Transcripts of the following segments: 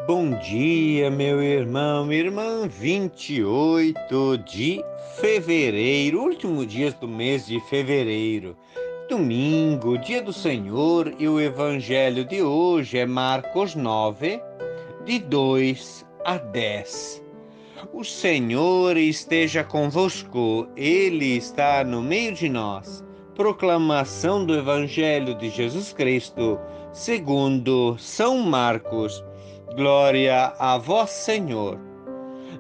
Bom dia, meu irmão, minha irmã. 28 de fevereiro, último dia do mês de fevereiro. Domingo, dia do Senhor, e o evangelho de hoje é Marcos 9, de 2 a 10. O Senhor esteja convosco, Ele está no meio de nós. Proclamação do Evangelho de Jesus Cristo, segundo São Marcos. Glória a vós, Senhor.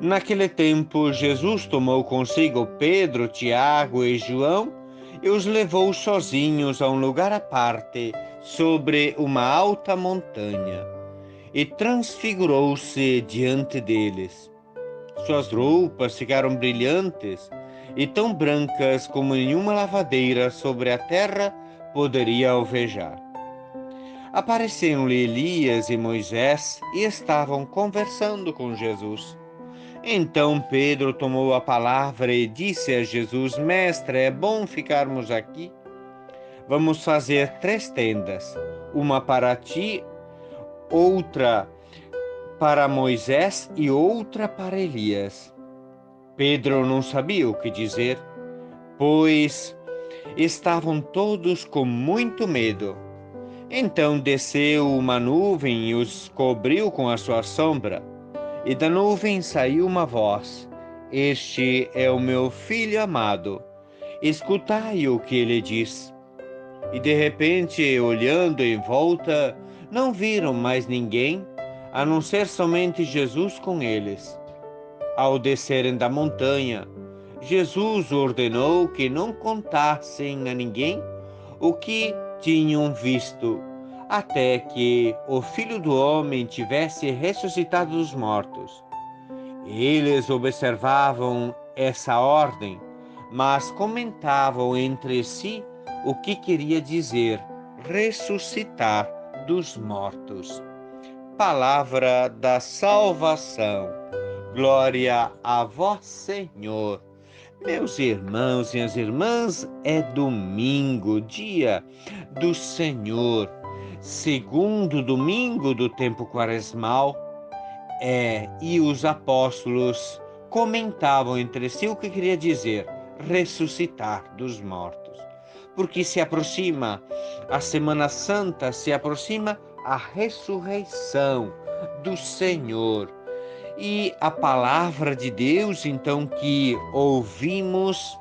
Naquele tempo, Jesus tomou consigo Pedro, Tiago e João e os levou sozinhos a um lugar à parte, sobre uma alta montanha, e transfigurou-se diante deles. Suas roupas ficaram brilhantes e tão brancas como nenhuma lavadeira sobre a terra poderia alvejar. Apareceram-lhe Elias e Moisés e estavam conversando com Jesus. Então Pedro tomou a palavra e disse a Jesus: Mestre, é bom ficarmos aqui? Vamos fazer 3 tendas, uma para ti, outra para Moisés e outra para Elias. Pedro não sabia o que dizer, pois estavam todos com muito medo. Então desceu uma nuvem e os cobriu com a sua sombra, e da nuvem saiu uma voz: Este é o meu filho amado, escutai o que ele diz. E de repente, olhando em volta, não viram mais ninguém, a não ser somente Jesus com eles. Ao descerem da montanha, Jesus ordenou que não contassem a ninguém o que tinham visto, até que o Filho do Homem tivesse ressuscitado dos mortos. Eles observavam essa ordem, mas comentavam entre si o que queria dizer ressuscitar dos mortos. Palavra da salvação. Glória a vós, Senhor. Meus irmãos e minhas irmãs, é domingo, dia do Senhor, segundo domingo do tempo quaresmal, e os apóstolos comentavam entre si o que queria dizer ressuscitar dos mortos. Porque se aproxima a Semana Santa, se aproxima a ressurreição do Senhor. E a palavra de Deus, então, que ouvimos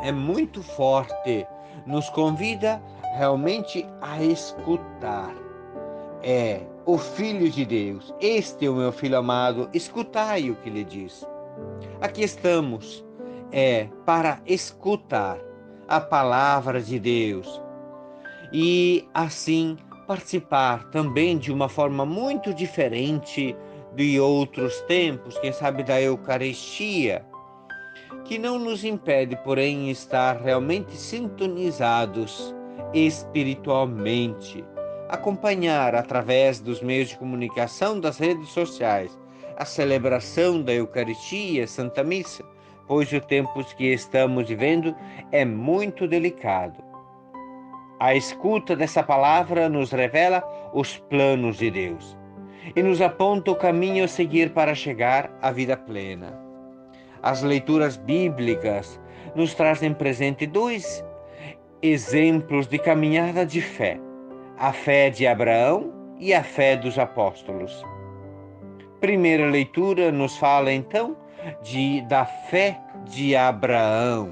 é muito forte, nos convida realmente a escutar. É o Filho de Deus, este é o meu Filho amado, escutai o que ele diz. Aqui estamos, para escutar a palavra de Deus e assim participar também de uma forma muito diferente de outros tempos, quem sabe da Eucaristia, que não nos impede, porém, estar realmente sintonizados espiritualmente, acompanhar através dos meios de comunicação das redes sociais a celebração da Eucaristia, Santa Missa, pois o tempo que estamos vivendo é muito delicado. A escuta dessa palavra nos revela os planos de Deus e nos aponta o caminho a seguir para chegar à vida plena. As leituras bíblicas nos trazem presente 2 exemplos de caminhada de fé: a fé de Abraão e a fé dos apóstolos. Primeira leitura nos fala então da fé de Abraão.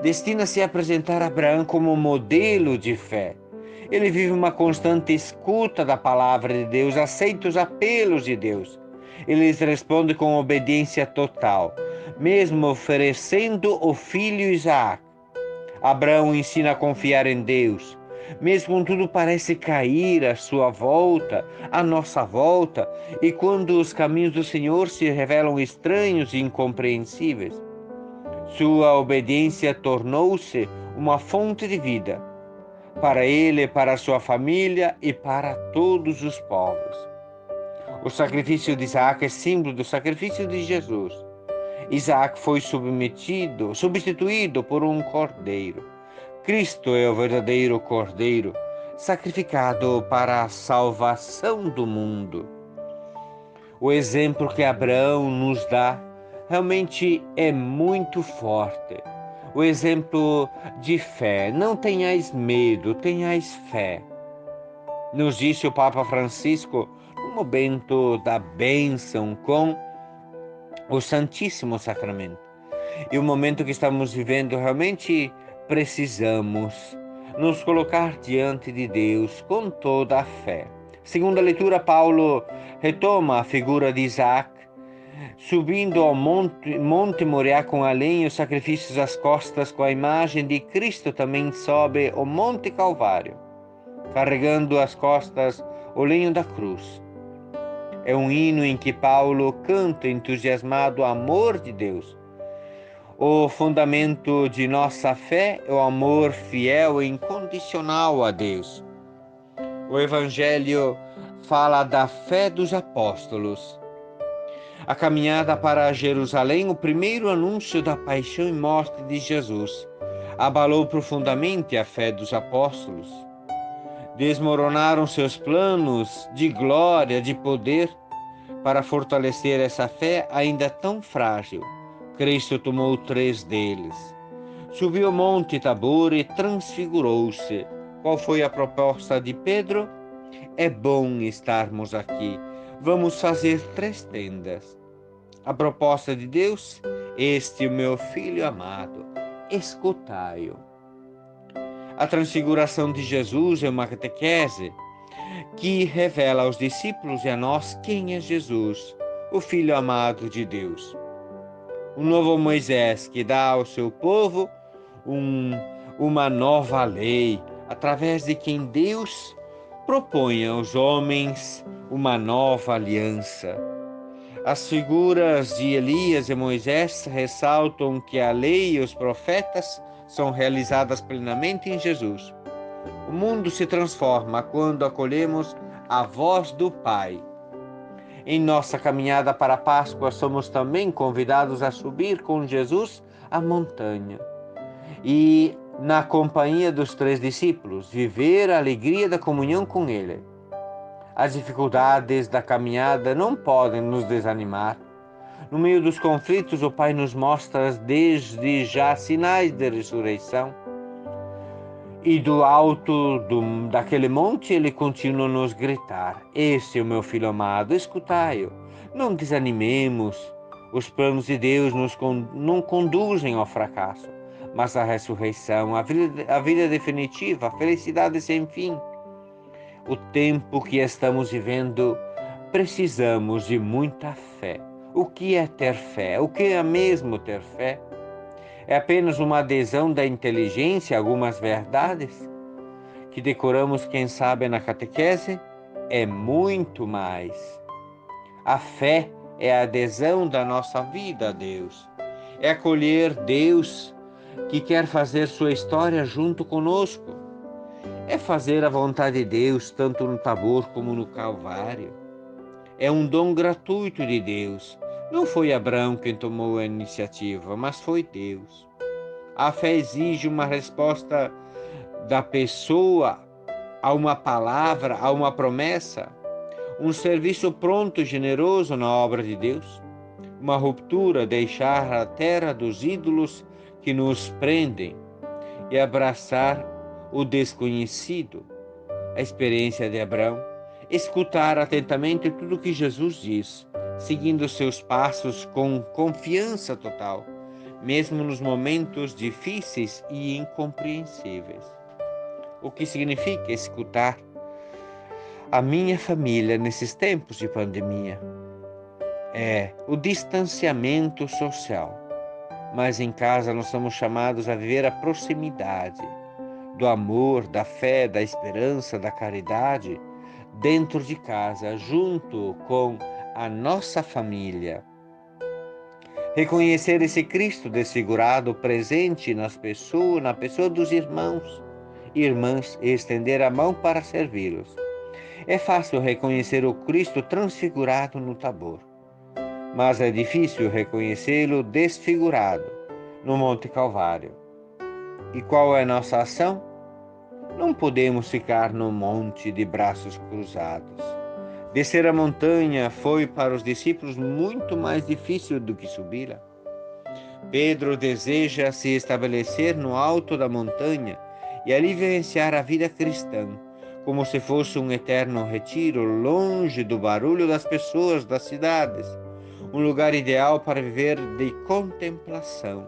Destina-se a apresentar Abraão como modelo de fé. Ele vive uma constante escuta da palavra de Deus, aceita os apelos de Deus. Ele lhes responde com obediência total, mesmo oferecendo o filho Isaac. Abraão ensina a confiar em Deus. Mesmo quando tudo parece cair à sua volta, à nossa volta, e quando os caminhos do Senhor se revelam estranhos e incompreensíveis, sua obediência tornou-se uma fonte de vida, para ele, para sua família e para todos os povos. O sacrifício de Isaac é símbolo do sacrifício de Jesus. Isaac foi substituído por um cordeiro. Cristo é o verdadeiro cordeiro, sacrificado para a salvação do mundo. O exemplo que Abraão nos dá realmente é muito forte. O exemplo de fé. Não tenhais medo, tenhais fé. Nos disse o Papa Francisco no momento da bênção com o Santíssimo Sacramento. E o momento que estamos vivendo, realmente precisamos nos colocar diante de Deus com toda a fé. Segundo a leitura, Paulo retoma a figura de Isaac, subindo ao monte Moriá com a lenha e os sacrifícios às costas, com a imagem de Cristo também sobe o Monte Calvário, carregando às costas o lenho da cruz. É um hino em que Paulo canta entusiasmado o amor de Deus. O fundamento de nossa fé é o amor fiel e incondicional a Deus. O Evangelho fala da fé dos apóstolos. A caminhada para Jerusalém, o primeiro anúncio da paixão e morte de Jesus, abalou profundamente a fé dos apóstolos. Desmoronaram seus planos de glória, de poder. Para fortalecer essa fé ainda tão frágil, Cristo tomou 3 deles. Subiu ao monte Tabor e transfigurou-se. Qual foi a proposta de Pedro? É bom estarmos aqui. Vamos fazer 3 tendas. A proposta de Deus? Este é o meu filho amado. Escutai-o. A transfiguração de Jesus é uma catequese que revela aos discípulos e a nós quem é Jesus, o Filho amado de Deus. O novo Moisés que dá ao seu povo uma nova lei, através de quem Deus propõe aos homens uma nova aliança. As figuras de Elias e Moisés ressaltam que a lei e os profetas são realizadas plenamente em Jesus. O mundo se transforma quando acolhemos a voz do Pai. Em nossa caminhada para a Páscoa, somos também convidados a subir com Jesus a montanha e, na companhia dos 3 discípulos, viver a alegria da comunhão com Ele. As dificuldades da caminhada não podem nos desanimar. No meio dos conflitos, o Pai nos mostra desde já sinais de ressurreição. E do alto daquele monte ele continua a nos gritar: Este é o meu filho amado, escutai-o. Não desanimemos. Os planos de Deus não conduzem ao fracasso, mas à ressurreição, à vida definitiva, à felicidade sem fim. O tempo que estamos vivendo, precisamos de muita fé. O que é ter fé? O que é mesmo ter fé? É apenas uma adesão da inteligência a algumas verdades que decoramos, quem sabe, na catequese? É muito mais. A fé é a adesão da nossa vida a Deus. É acolher Deus que quer fazer sua história junto conosco. É fazer a vontade de Deus tanto no Tabor como no Calvário. É um dom gratuito de Deus. Não foi Abraão quem tomou a iniciativa, mas foi Deus. A fé exige uma resposta da pessoa a uma palavra, a uma promessa, um serviço pronto e generoso na obra de Deus, uma ruptura, deixar a terra dos ídolos que nos prendem e abraçar o desconhecido. A experiência de Abraão, escutar atentamente tudo que Jesus diz, seguindo seus passos com confiança total, mesmo nos momentos difíceis e incompreensíveis. O que significa escutar a minha família nesses tempos de pandemia? É o distanciamento social, mas em casa nós somos chamados a viver a proximidade do amor, da fé, da esperança, da caridade, dentro de casa, junto com a nossa família. Reconhecer esse Cristo desfigurado presente na pessoa dos irmãos e irmãs e estender a mão para servi-los. É fácil reconhecer o Cristo transfigurado no Tabor, mas é difícil reconhecê-lo desfigurado no Monte Calvário. E qual é a nossa ação? Não podemos ficar no monte de braços cruzados. Descer a montanha foi para os discípulos muito mais difícil do que subi-la. Pedro deseja se estabelecer no alto da montanha e ali vivenciar a vida cristã, como se fosse um eterno retiro, longe do barulho das pessoas das cidades, um lugar ideal para viver de contemplação.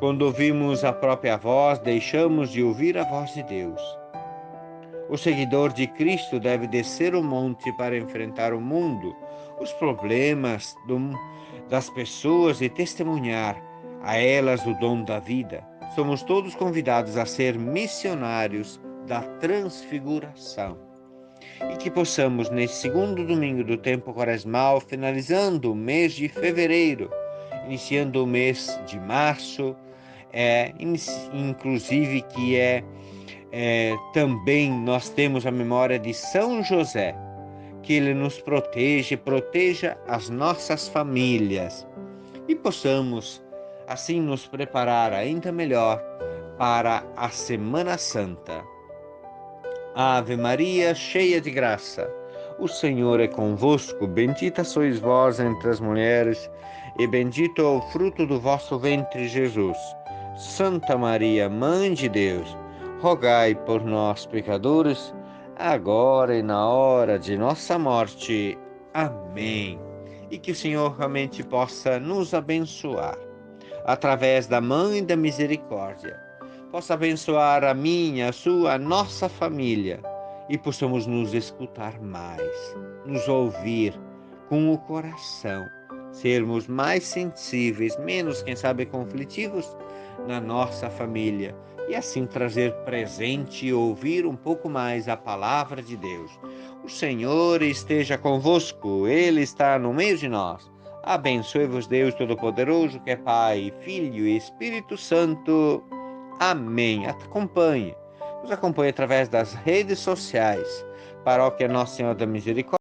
Quando ouvimos a própria voz, deixamos de ouvir a voz de Deus. O seguidor de Cristo deve descer o monte para enfrentar o mundo, os problemas das pessoas e testemunhar a elas o dom da vida. Somos todos convidados a ser missionários da transfiguração. E que possamos, nesse segundo domingo do tempo quaresmal, finalizando o mês de fevereiro, iniciando o mês de março, inclusive que também nós temos a memória de São José, que ele nos proteja as nossas famílias e possamos assim nos preparar ainda melhor para a Semana Santa. Ave Maria, cheia de graça, o Senhor é convosco, bendita sois vós entre as mulheres, e bendito é o fruto do vosso ventre, Jesus. Santa Maria, Mãe de Deus, rogai por nós, pecadores, agora e na hora de nossa morte. Amém. E que o Senhor realmente possa nos abençoar, através da Mãe da Misericórdia, possa abençoar a minha, a sua, a nossa família, e possamos nos escutar mais, nos ouvir com o coração, sermos mais sensíveis, menos, quem sabe, conflitivos na nossa família, e assim trazer presente e ouvir um pouco mais a palavra de Deus. O Senhor esteja convosco, Ele está no meio de nós. Abençoe-vos Deus Todo-Poderoso, que é Pai, Filho e Espírito Santo. Amém. Nos acompanhe através das redes sociais. Paróquia Nossa Senhora da Misericórdia.